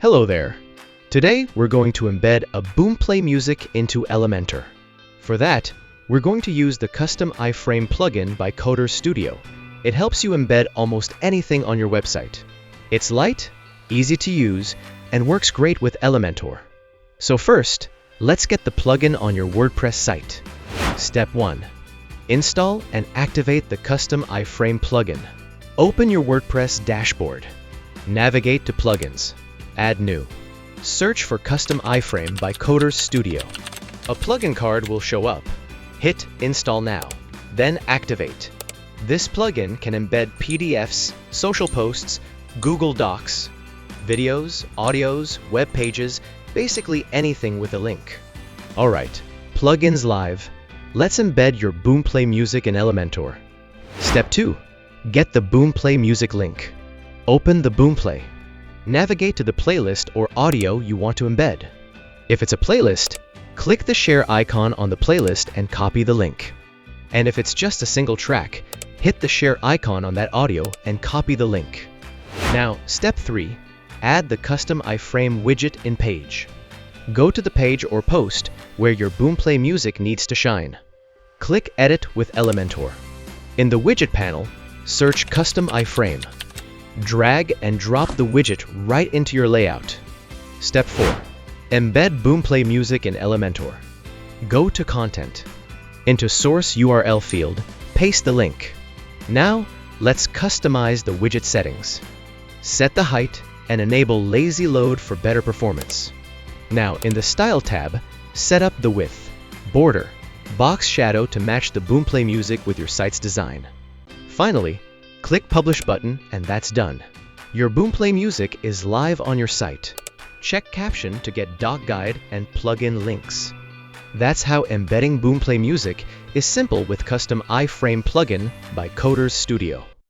Hello there. Today we're going to embed a Boomplay music into Elementor. For that, we're going to use the custom iFrame plugin by Coderz Studio. It helps you embed almost anything on your website. It's light, easy to use, and works great with Elementor. So first, let's get the plugin on your WordPress site. Step 1. Install and activate the custom iFrame plugin. Open your WordPress dashboard. Navigate to Plugins. Add New. Search for Custom iFrame by Coderz Studio. A plugin card will show up. Hit Install Now, then Activate. This plugin can embed PDFs, social posts, Google Docs, videos, audios, web pages, basically anything with a link. Alright, plugins live. Let's embed your Boomplay music in Elementor. Step 2. Get the Boomplay music link. Open the Boomplay. Navigate to the playlist or audio you want to embed. If it's a playlist, click the share icon on the playlist and copy the link. And if it's just a single track, hit the share icon on that audio and copy the link. Now, step 3. Add the custom iFrame widget in page. Go to the page or post where your Boomplay music needs to shine. Click Edit with Elementor. In the widget panel, search Custom iFrame. Drag and drop the widget right into your layout. Step 4. Embed Boomplay music in Elementor. Go to Content. Into Source URL field, paste the link. Now, let's customize the widget settings. Set the height and enable lazy load for better performance. Now, in the Style tab, set up the width, border, box shadow to match the Boomplay music with your site's design. Finally, click Publish button and that's done. Your Boomplay music is live on your site. Check caption to get doc guide and plugin links. That's how embedding Boomplay music is simple with custom iFrame plugin by Coderz Studio.